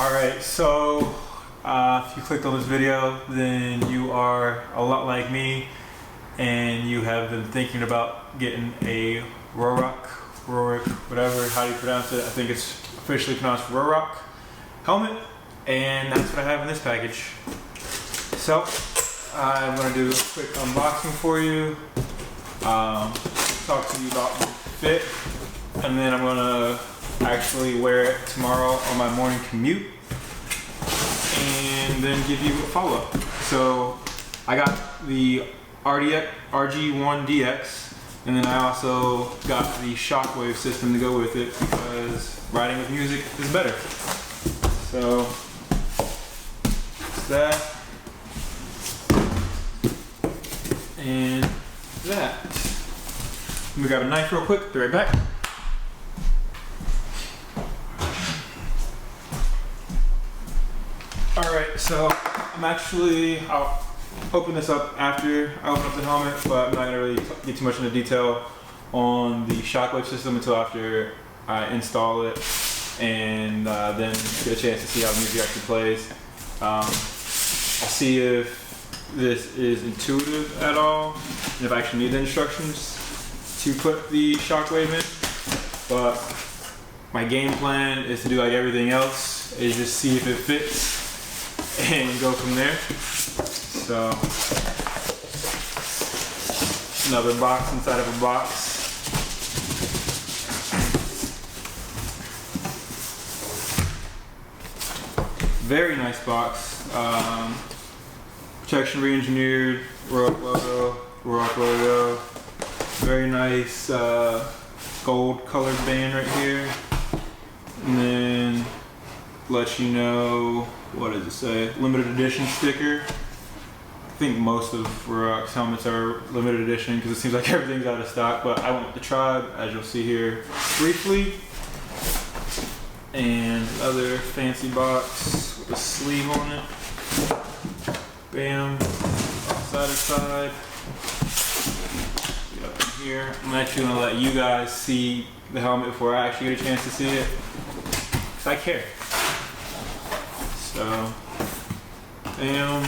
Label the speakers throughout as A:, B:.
A: Alright, so if you clicked on this video, then you are a lot like me and you have been thinking about getting a Ruroc, whatever, how you pronounce it. I think it's officially pronounced Ruroc helmet, and that's what I have in this package. So I'm going to do a quick unboxing for you, talk to you about the fit, and then I'm going to actually wear it tomorrow on my morning commute and then give you a follow-up. So I got the RG1-DX, and then I also got the Shockwave system to go with it because riding with music is better. So it's that and that. Let me grab a knife real quick, be right back. Alright, so I'll open this up after I open up the helmet, but I'm not going to really get too much into detail on the Shockwave system until after I install it and then get a chance to see how the music actually plays. I'll see if this is intuitive at all, and if I actually need the instructions to put the Shockwave in, but my game plan is to do like everything else, is just see if it fits and go from there. So another box inside of a box. Very nice box. Protection re-engineered, Ruroc logo. Very nice gold colored band right here. And then let you know, what does it say? Limited edition sticker. I think most of Ruroc's helmets are limited edition because it seems like everything's out of stock, but I went with the Tribe, as you'll see here briefly. And another fancy box with a sleeve on it. Bam, side to side. Get up in here. I'm actually gonna let you guys see the helmet before I actually get a chance to see it, because I care. So, bam,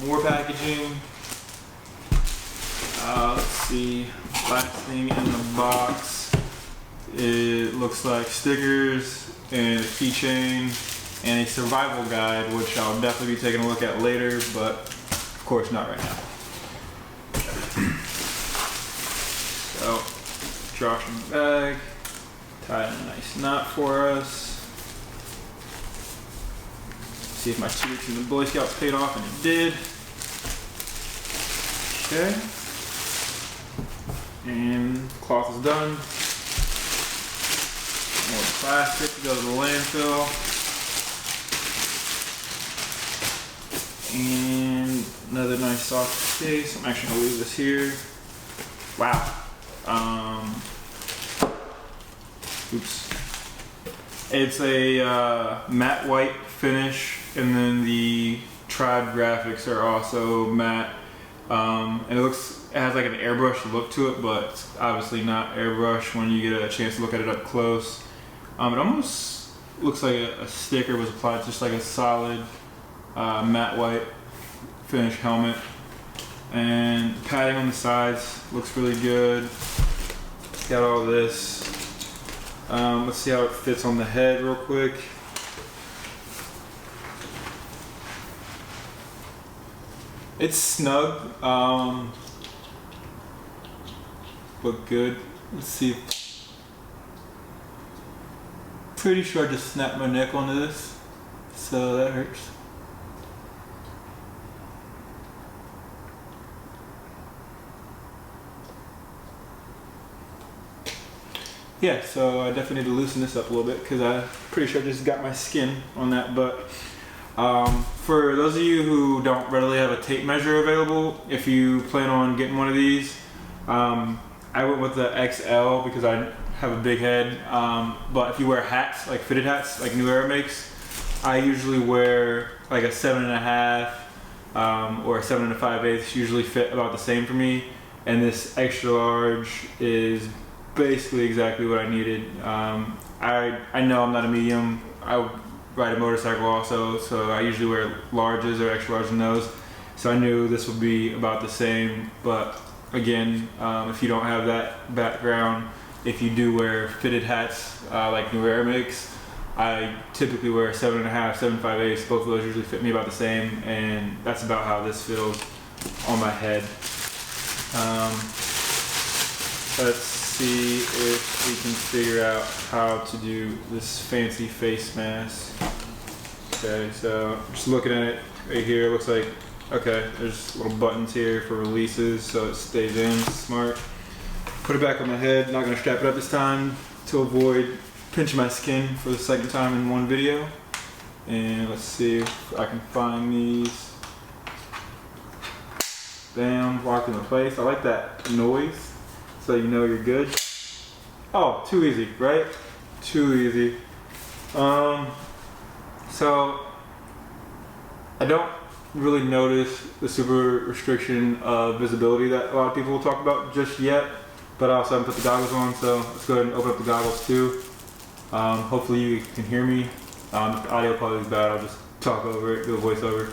A: more packaging. Let's see, last thing in the box. It looks like stickers and a keychain and a survival guide, which I'll definitely be taking a look at later, but of course not right now. So, Josh in the bag, tie in a nice knot for us. See if my 2 weeks in the Boy Scouts paid off, and it did. Okay. And cloth is done. More plastic to go to the landfill. And another nice soft case. I'm actually gonna leave this here. Wow. Oops. It's a matte white finish, and then the Tribe graphics are also matte. And it has like an airbrush look to it, but it's obviously not airbrush when you get a chance to look at it up close. It almost looks like a sticker was applied, just like a solid matte white finish helmet. And the padding on the sides looks really good. Got all this. Let's see how it fits on the head real quick. It's snug, but good. Let's see. Pretty sure I just snapped my neck onto this, so that hurts. Yeah, so I definitely need to loosen this up a little bit because I'm pretty sure I just got my skin on that. But for those of you who don't readily have a tape measure available, if you plan on getting one of these, I went with the XL because I have a big head. But if you wear hats, like fitted hats, like New Era makes, I usually wear like a 7.5 or a 7 5/8 usually fit about the same for me. And this extra large is basically exactly what I needed. I know I'm not a medium I ride a motorcycle also, so I usually wear larges or extra large in those. So I knew this would be about the same, but again, if you don't have that background, if you do wear fitted hats like New Era makes, I typically wear 7.5, 7.5/8. Both of those usually fit me about the same, and that's about how this feels on my head. Let's see if we can figure out how to do this fancy face mask. Okay, so just looking at it right here, it looks like, okay, there's little buttons here for releases so it stays in. Smart. Put it back on my head. Not gonna strap it up this time to avoid pinching my skin for the second time in one video. And let's see if I can find these. Bam, locked into place. I like that noise, so you know you're good. Oh, too easy, right? Too easy. So I don't really notice the super restriction of visibility that a lot of people will talk about just yet, but I also haven't put the goggles on, so let's go ahead and open up the goggles too. Hopefully you can hear me. If the audio quality is bad, I'll just talk over it, do a voiceover.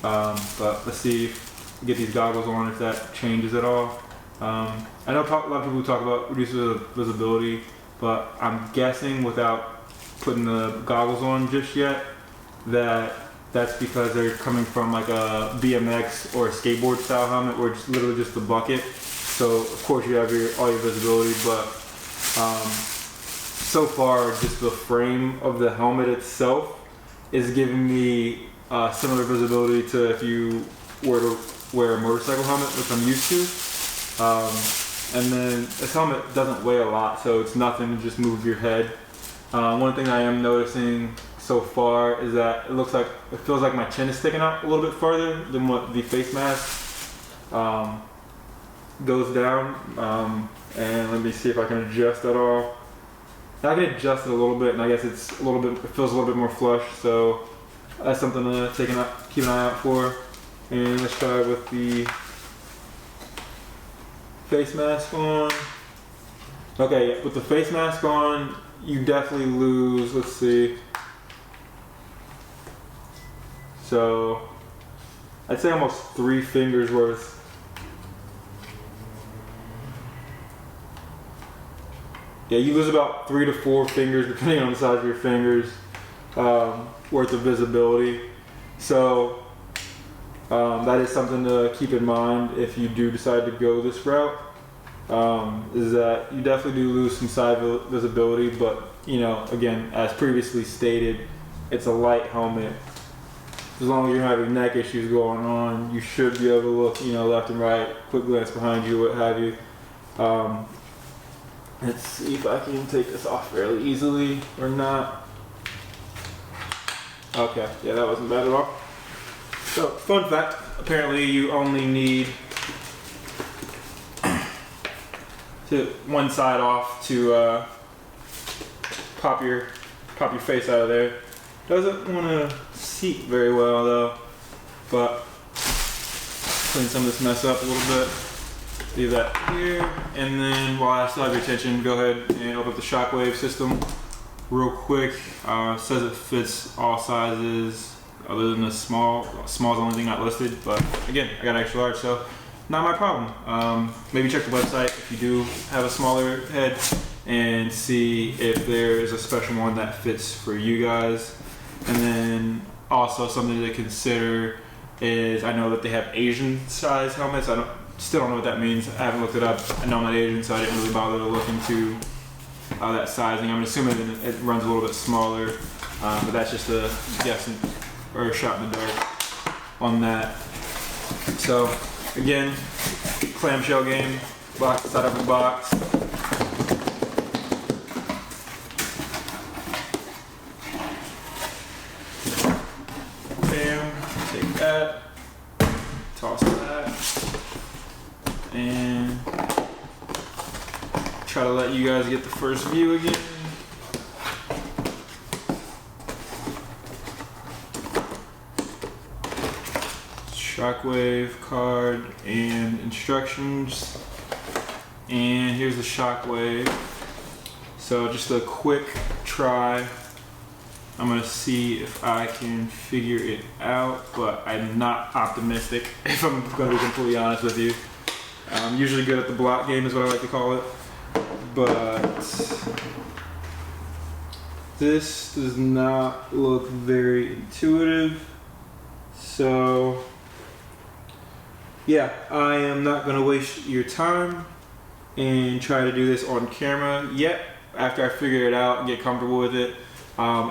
A: But let's see if we get these goggles on, if that changes at all. I know a lot of people talk about reducing visibility, but I'm guessing without putting the goggles on just yet, that's because they're coming from like a BMX or a skateboard style helmet, where it's literally just the bucket. So of course you have all your visibility, but so far just the frame of the helmet itself is giving me similar visibility to if you were to wear a motorcycle helmet, which I'm used to. And then this helmet doesn't weigh a lot, so it's nothing to just move your head. One thing I am noticing so far is that it feels like my chin is sticking out a little bit farther than what the face mask goes down. And let me see if I can adjust at all. I can adjust it a little bit, and I guess it feels a little bit more flush, so that's something to keep an eye out for. And let's try with the face mask on. Okay, with the face mask on, you definitely lose, let's see. So, I'd say almost 3 fingers worth. Yeah, you lose about 3 to 4 fingers, depending on the size of your fingers, worth of visibility. So, that is something to keep in mind if you do decide to go this route. Is that you definitely do lose some side visibility, but you know, again, as previously stated, it's a light helmet. As long as you're having neck issues going on, you should be able to look, you know, left and right, quick glance behind you, what have you. Let's see if I can take this off fairly easily or not. Okay, yeah, that wasn't bad at all. So, fun fact, apparently you only need one side off to pop your face out of there. Doesn't want to seat very well though, but clean some of this mess up a little bit. Leave that here, and then while I still have your attention, go ahead and open up the Shockwave system real quick. It says it fits all sizes other than the small. Small is the only thing not listed, but again, I got an extra large, so not my problem. Maybe check the website if you do have a smaller head and see if there is a special one that fits for you guys. And then also something to consider is, I know that they have Asian size helmets. Still don't know what that means. I haven't looked it up. I know I'm not Asian, so I didn't really bother to look into that sizing. I'm assuming that it runs a little bit smaller, but that's just a guess or a shot in the dark on that. So again, clamshell game, box inside of a box. Bam, take that, toss that, and try to let you guys get the first view again. Shockwave card and instructions, and here's the Shockwave. So just a quick try I'm gonna see if I can figure it out, but I'm not optimistic, if I'm gonna be completely honest with you. I'm usually good at the block game is what I like to call it, but this does not look very intuitive. So yeah, I am not gonna waste your time and try to do this on camera yet. After I figure it out and get comfortable with it,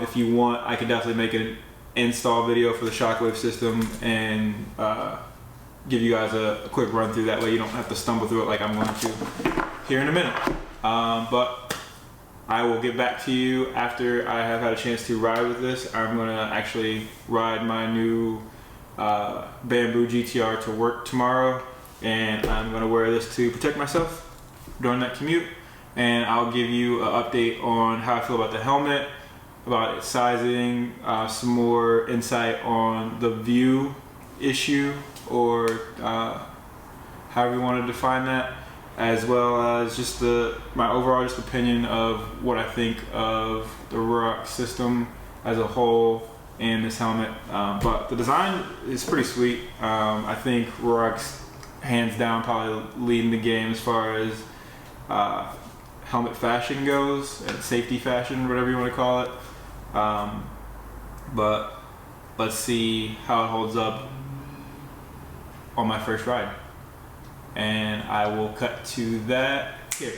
A: if you want, I can definitely make an install video for the Shockwave system and give you guys a quick run through. That way you don't have to stumble through it like I'm going to here in a minute. But I will get back to you after I have had a chance to ride with this. I'm going to actually ride my new Bamboo GTR to work tomorrow, and I'm going to wear this to protect myself during that commute. And I'll give you an update on how I feel about the helmet, about its sizing, some more insight on the view issue, or however you want to define that, as well as just my overall opinion of what I think of the Ruroc system as a whole and this helmet. But the design is pretty sweet. I think Ruroc's hands down probably leading the game as far as helmet fashion goes, and safety fashion, whatever you want to call it. But let's see how it holds up on my first ride, and I will cut to that here.